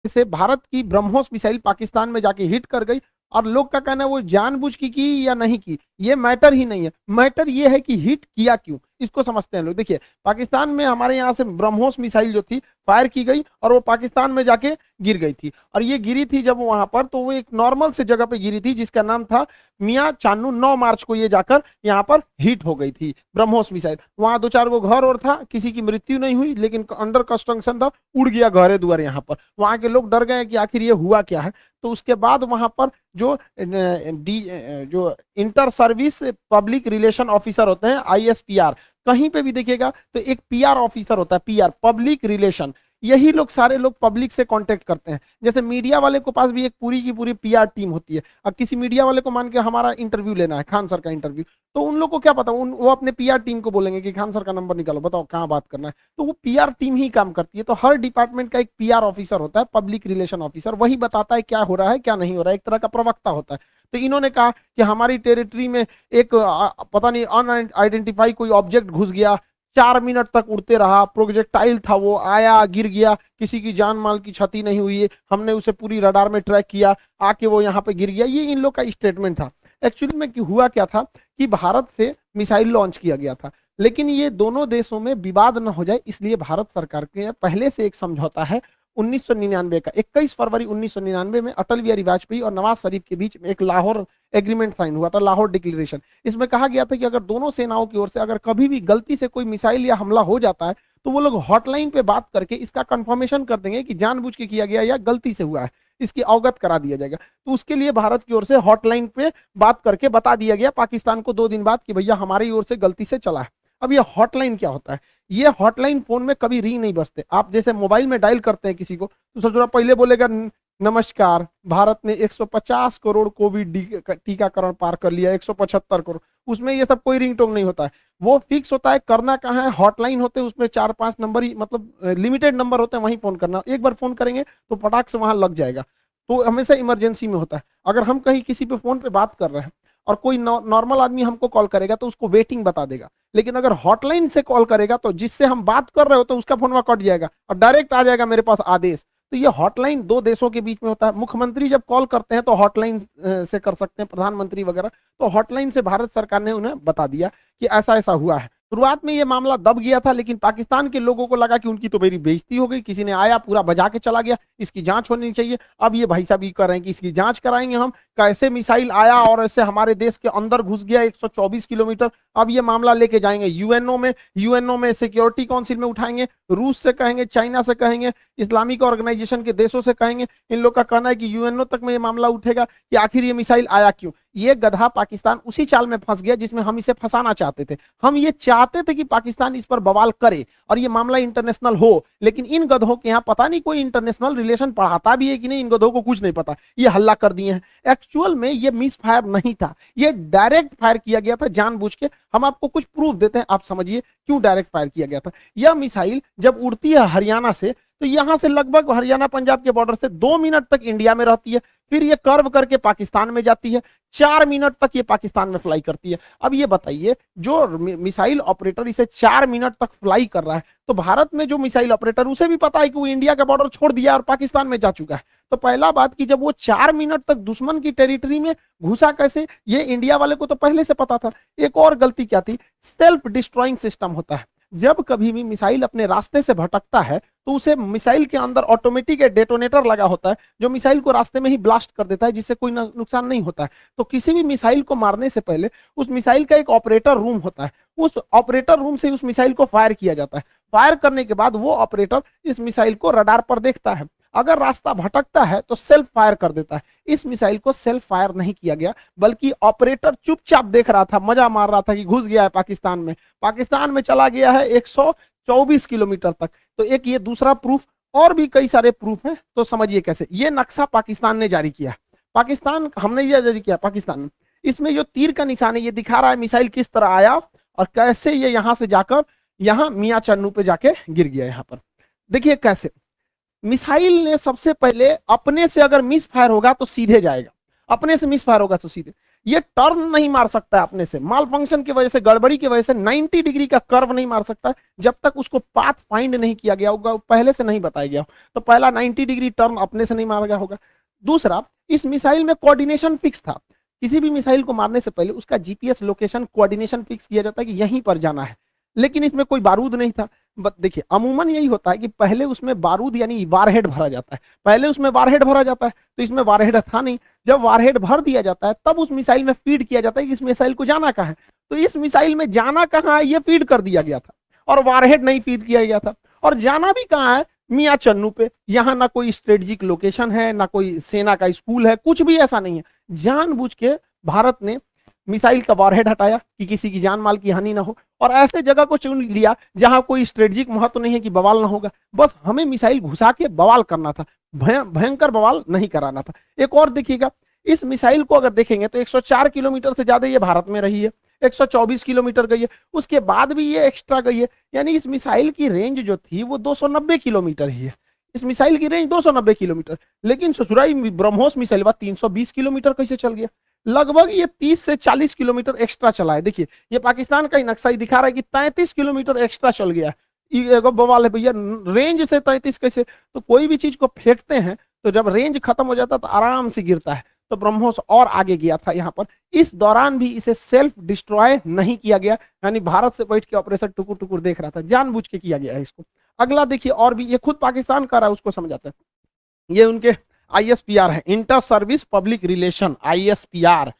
से भारत की ब्रह्मोस मिसाइल पाकिस्तान में जाके हिट कर गई, और लोग का कहना है वो जानबूझ की या नहीं की, ये मैटर ही नहीं है। मैटर ये है कि हिट किया क्यों, इसको समझते हैं लोग। देखिए, पाकिस्तान में हमारे यहाँ से ब्रह्मोस मिसाइल जो थी फायर की गई और वो पाकिस्तान में जाके गिर गई थी, और ये गिरी थी जब वहां पर, तो वो एक नॉर्मल से जगह पे गिरी थी जिसका नाम था मियां चानू। 9 मार्च को ये जाकर यहाँ पर हिट हो गई थी ब्रह्मोस मिसाइल। वहां 2-4 गो घर और था, किसी की मृत्यु नहीं हुई, लेकिन अंडर कंस्ट्रक्शन था, उड़ गया घरे दुआर यहाँ पर। वहां के लोग डर गए कि आखिर ये हुआ क्या है। तो उसके बाद वहां पर जो inter service public relation officer होते हैं, ISPR, कहीं पे भी देखिएगा तो एक PR ऑफिसर होता है, PR पब्लिक रिलेशन। यही लोग सारे लोग पब्लिक से कांटेक्ट करते हैं। जैसे मीडिया वाले को पास भी एक पूरी की पूरी PR टीम होती है। अब किसी मीडिया वाले को मान के हमारा इंटरव्यू लेना है, खान सर का इंटरव्यू, तो उन लोग को क्या पता, वो अपने PR टीम को बोलेंगे कि खान सर का नंबर निकालो, बताओ कहाँ बात करना है। तो वो PR टीम ही काम करती है। तो हर डिपार्टमेंट का एक PR ऑफिसर होता है, पब्लिक रिलेशन ऑफिसर, वही बताता है क्या हो रहा है क्या नहीं हो रहा है, एक तरह का प्रवक्ता होता है। तो इन्होंने कहा कि हमारी टेरिटरी में एक पता नहीं अनआइडेंटिफाई कोई ऑब्जेक्ट घुस गया, 4 मिनट तक उड़ते रहा, प्रोजेक्टाइल था, वो आया गिर गया, किसी की जान माल की क्षति नहीं हुई है, हमने उसे पूरी रडार में ट्रैक किया, आके वो यहाँ पे गिर गया। ये इन लोग का स्टेटमेंट था। एक्चुअली में हुआ क्या था कि भारत से मिसाइल लॉन्च किया गया था, लेकिन ये दोनों देशों में विवाद न हो जाए इसलिए भारत सरकार के पहले से एक समझौता है 1999 का। 21 फरवरी 1999 में अटल बिहारी वाजपेयी और नवाज शरीफ के बीच में एक लाहौर एग्रीमेंट साइन हुआ था, लाहौर डिक्लेरेशन। इसमें कहा गया था कि अगर दोनों सेनाओं की ओर से अगर कभी भी गलती से कोई मिसाइल या हमला हो जाता है तो वो लोग हॉटलाइन पे बात करके इसका कंफर्मेशन कर देंगे कि जानबूझ के किया गया या गलती से हुआ है, इसकी अवगत करा दिया जाएगा। तो उसके लिए भारत की ओर से हॉटलाइन पे बात करके बता दिया गया पाकिस्तान को 2 दिन बाद कि भैया हमारी ओर से गलती से चला है। अब ये हॉटलाइन क्या होता है? ये हॉटलाइन फोन में कभी रिंग नहीं बजते। आप जैसे मोबाइल में डायल करते हैं किसी को तो सोचो पहले बोलेगा नमस्कार, भारत ने 150 करोड़ कोविड टीकाकरण पार कर लिया, 175 करोड़, उसमें ये सब कोई रिंगटोन नहीं होता है। वो फिक्स होता है, करना कहाँ है, हॉटलाइन होते हैं, उसमें 4-5 नंबर ही, मतलब लिमिटेड नंबर होते हैं, वहीं फोन करना। एक बार फोन करेंगे तो पटाख से वहां लग जाएगा। तो हमेशा इमरजेंसी में होता है। अगर हम कहीं किसी पे फोन पे बात कर रहे हैं और कोई नॉर्मल आदमी हमको कॉल करेगा तो उसको वेटिंग बता देगा, लेकिन अगर हॉटलाइन से कॉल करेगा तो जिससे हम बात कर रहे हो तो उसका फोन वहां कट जाएगा और डायरेक्ट आ जाएगा मेरे पास आदेश। तो ये हॉटलाइन 2 देशों के बीच में होता है। मुख्यमंत्री जब कॉल करते हैं तो हॉटलाइन से कर सकते हैं, प्रधानमंत्री वगैरह, तो हॉटलाइन से भारत सरकार ने उन्हें बता दिया कि ऐसा ऐसा हुआ है। शुरुआत में ये मामला दब गया था, लेकिन पाकिस्तान के लोगों को लगा कि उनकी तो मेरी बेइज्जती हो गई, किसी ने आया पूरा बजा के चला गया, इसकी जांच होनी चाहिए। अब ये भाई साहब ये कर रहे हैं कि इसकी जांच कराएंगे हम, कैसे मिसाइल आया और ऐसे हमारे देश के अंदर घुस गया 124 किलोमीटर। अब ये मामला लेके जाएंगे यूएनओ में, यूएनओ में सिक्योरिटी काउंसिल में उठाएंगे, रूस से कहेंगे, चाइना से कहेंगे, इस्लामिक ऑर्गेनाइजेशन के देशों से कहेंगे। इन लोग का कहना है कि यूएनओ तक में ये मामला उठेगा कि आखिर ये मिसाइल आया क्यों। ये गधा पाकिस्तान उसी चाल में फंस गया जिसमें हम इसे फंसाना चाहते थे। हम ये चाहते थे कि पाकिस्तान इस पर बवाल करे और ये मामला इंटरनेशनल हो, लेकिन इन गधों के यहाँ पता नहीं कोई इंटरनेशनल रिलेशन पढ़ाता भी है कि नहीं, इन गधों को कुछ नहीं पता, ये हल्ला कर दिए हैं। एक्चुअल में ये मिस फायर नहीं था, ये डायरेक्ट फायर किया गया था जानबूझ के। हम आपको कुछ प्रूफ देते हैं, आप समझिए क्यों डायरेक्ट फायर किया गया था। यह मिसाइल जब उड़ती है हरियाणा से तो यहां से लगभग हरियाणा पंजाब के बॉर्डर से 2 मिनट तक इंडिया में रहती है, फिर ये कर्व करके पाकिस्तान में जाती है, 4 मिनट तक ये पाकिस्तान में फ्लाई करती है। अब ये बताइए, जो मिसाइल ऑपरेटर इसे 4 मिनट तक फ्लाई कर रहा है, तो भारत में जो मिसाइल ऑपरेटर उसे भी पता है कि वो इंडिया का बॉर्डर छोड़ दिया और पाकिस्तान में जा चुका है। तो पहला बात कि जब वो 4 मिनट तक दुश्मन की टेरिटरी में घुसा कैसे, ये इंडिया वाले को तो पहले से पता था। एक और गलती क्या थी, सेल्फ डिस्ट्रॉइंग सिस्टम होता है। जब कभी भी मिसाइल अपने रास्ते से भटकता है तो उसे मिसाइल के अंदर ऑटोमेटिक डेटोनेटर लगा होता है जो मिसाइल को रास्ते में ही ब्लास्ट कर देता है, जिससे कोई नुकसान नहीं होता है। तो किसी भी मिसाइल को मारने से पहले उस मिसाइल का एक ऑपरेटर रूम होता है, उस ऑपरेटर रूम से उस मिसाइल को फायर किया जाता है। फायर करने के बाद वो ऑपरेटर इस मिसाइल को रडार पर देखता है, अगर रास्ता भटकता है तो सेल्फ फायर कर देता है। इस मिसाइल को सेल्फ फायर नहीं किया गया, बल्कि ऑपरेटर चुपचाप देख रहा था, मजा मार रहा था कि घुस गया है पाकिस्तान में, पाकिस्तान में चला गया है 124 किलोमीटर तक। तो एक ये दूसरा प्रूफ, और भी कई सारे प्रूफ हैं। तो समझिए कैसे ये नक्शा पाकिस्तान ने जारी किया, पाकिस्तान हमने ये जारी किया पाकिस्तान ने। इसमें जो तीर का निशान है ये दिखा रहा है मिसाइल किस तरह आया और कैसे ये यहां से जाकर यहां मियां चन्नू पे जाके गिर गया। यहां पर देखिए कैसे मिसाइल ने सबसे पहले अपने से अगर मिस फायर होगा तो सीधे जाएगा, अपने से मिस फायर होगा तो सीधे। ये टर्न नहीं मार सकता है अपने से, माल फंक्शन की वजह से, गड़बड़ी की वजह से 90 डिग्री का कर्व नहीं मार सकता जब तक उसको पाथ फाइंड नहीं किया गया होगा, पहले से नहीं बताया गया। तो पहला 90 डिग्री टर्न अपने से नहीं मारा गया होगा। दूसरा, इस मिसाइल में कोऑर्डिनेशन फिक्स था। किसी भी मिसाइल को मारने से पहले उसका जीपीएस लोकेशन कोऑर्डिनेशन फिक्स किया जाता है कि यहीं पर जाना है, लेकिन इसमें कोई बारूद नहीं था। देखिए अमूमन यही होता है कि पहले उसमें बारूद यानी वारहेड भरा जाता है, पहले उसमें वारहेड भरा जाता है, तो इसमें वारहेड था नहीं। जब वारहेड भर दिया जाता है तब उस मिसाइल में फीड किया जाता है कि इस मिसाइल को जाना कहाँ है। तो इस मिसाइल में जाना कहाँ है ये फीड कर दिया गया था, और वारहेड नहीं फीड किया गया था। और जाना भी कहाँ है, मियाँ चन्नू पे। यहाँ ना कोई स्ट्रेटेजिक लोकेशन है, ना कोई सेना का स्कूल है, कुछ भी ऐसा नहीं है। जानबूझ के भारत ने मिसाइल का वारहेड हटाया कि किसी की जान माल की हानि ना हो, और ऐसे जगह को चुन लिया जहां कोई स्ट्रेटेजिक महत्व नहीं है कि बवाल ना होगा। बस हमें मिसाइल घुसा के बवाल करना था, भयंकर बवाल नहीं कराना था। एक और देखिएगा, इस मिसाइल को अगर देखेंगे तो 104 किलोमीटर से ज्यादा ये भारत में रही है, 124 किलोमीटर गई है, उसके बाद भी ये एक्स्ट्रा गई है। यानी इस मिसाइल की रेंज जो थी वो 290 किलोमीटर ही है। इस मिसाइल की रेंज 290 किलोमीटर, लेकिन ससुराई ब्रह्मोस मिसाइल 320 किलोमीटर कैसे चल गया। लगभग ये 30 से 40 किलोमीटर एक्स्ट्रा चला है। देखिए ये पाकिस्तान का ही नक्शा ही दिखा रहा है कि 33 किलोमीटर एक्स्ट्रा चल गया है। बवाल है भैया, रेंज से 33 कैसे। तो कोई भी चीज को फेंकते हैं तो जब रेंज खत्म हो जाता है तो आराम से गिरता है। तो ब्रह्मोस और आगे गया था यहाँ पर। इस दौरान भी इसे सेल्फ डिस्ट्रॉय नहीं किया गया, यानी भारत से बैठ के ऑपरेशन टुकुर टुकुर देख रहा था, जानबूझ के किया गया है इसको। अगला देखिए, और भी ये खुद पाकिस्तान कर रहा है, उसको समझाते हैं। ये उनके आईएसपीआर है, inter service public relation, ISPR.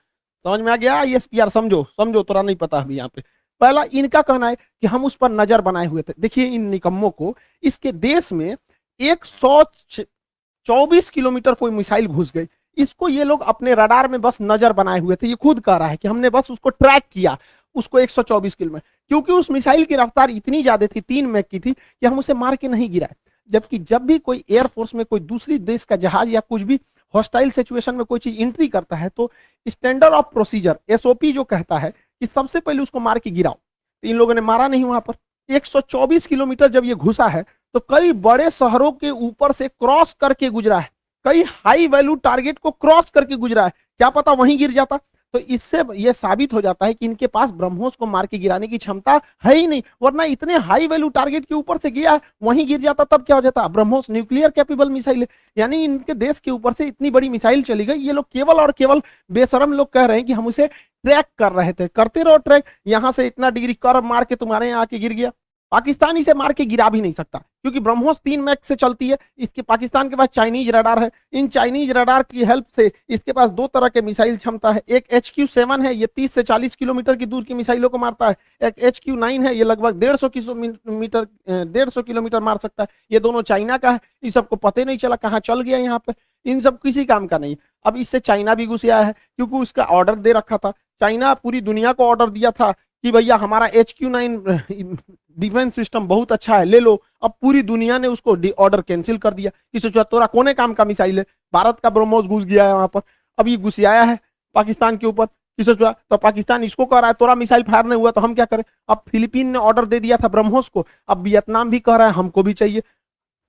समझ में आ गया? आईएसपीआर समझो, समझो, थोड़ा नहीं पता अभी यहाँ पे। पहला इनका कहना है कि हम उस पर नजर बनाए हुए थे। देखिए इन निकम्मों को, इसके देश में 124 किलोमीटर कोई मिसाइल घुस गई, इसको ये लोग अपने रडार में बस नजर बनाए हुए थे। ये खुद कह रहा है कि हमने बस उसको ट्रैक किया, उसको 124 किलोमीटर, क्योंकि उस मिसाइल की रफ्तार इतनी ज्यादा थी, 3 मैक की थी, कि हम उसे मार के नहीं गिराए। जबकि जब भी कोई एयरफोर्स में कोई दूसरी देश का जहाज या कुछ भी हॉस्टाइल सिचुएशन में कोई चीज एंट्री करता है तो स्टैंडर्ड ऑफ प्रोसीजर एसओपी जो कहता है कि सबसे पहले उसको मार के गिराओ। तो इन लोगों ने मारा नहीं वहां पर। 124 किलोमीटर जब ये घुसा है तो कई बड़े शहरों के ऊपर से क्रॉस करके गुजरा है, कई हाई वैल्यू टारगेट को क्रॉस करके गुजरा है। क्या पता वहीं गिर जाता। तो इससे यह साबित हो जाता है कि इनके पास ब्रह्मोस को मार के गिराने की क्षमता है ही नहीं, वरना इतने हाई वैल्यू टारगेट के ऊपर से गया है, वहीं गिर जाता तब क्या हो जाता। ब्रह्मोस न्यूक्लियर कैपेबल मिसाइल है, यानी इनके देश के ऊपर से इतनी बड़ी मिसाइल चली गई। ये लोग केवल और केवल बेशरम लोग कह रहे हैं कि हम उसे ट्रैक कर रहे थे। करते रहो ट्रैक, यहां से इतना डिग्री कर्व मार के तुम्हारे यहाँ आके गिर गया। पाकिस्तान इसे मार के गिरा भी नहीं सकता, क्योंकि ब्रह्मोस 3 मैक से चलती है। इसके पाकिस्तान के पास चाइनीज रडार है, इन चाइनीज रडार की हेल्प से इसके पास 2 तरह के मिसाइल क्षमता है। एक HQ-7 है, ये 30 से 40 किलोमीटर की दूर की मिसाइलों को मारता है। एक HQ-9 है, ये लगभग 150 किलोमीटर मार सकता है। ये दोनों चाइना का है। इस सबको पता नहीं चला कहाँ चल गया यहाँ पे, इन सब किसी काम का नहीं। अब इससे चाइना भी घुस आया है, क्योंकि उसका ऑर्डर दे रखा था। चाइना पूरी दुनिया को ऑर्डर दिया था कि भैया हमारा HQ-9 डिफेंस सिस्टम बहुत अच्छा है, ले लो। अब पूरी दुनिया ने उसको ऑर्डर कैंसिल कर दिया कि सोचा तोरा कोने काम का मिसाइल है। भारत का ब्रह्मोस घुस गया है वहां पर, अब ये घुस आया है पाकिस्तान के ऊपर। तो पाकिस्तान इसको कह रहा है तोरा मिसाइल फायर नहीं हुआ तो हम क्या करें। अब फिलीपीन ने ऑर्डर दे दिया था ब्रह्मोस को, अब वियतनाम भी कह रहा है हमको भी चाहिए,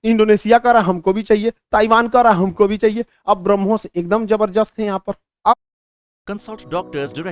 इंडोनेशिया कह रहा है हमको भी चाहिए, ताइवान कह रहा है हमको भी चाहिए। अब ब्रह्मोस एकदम जबरदस्त है यहाँ पर। Consult doctors directly.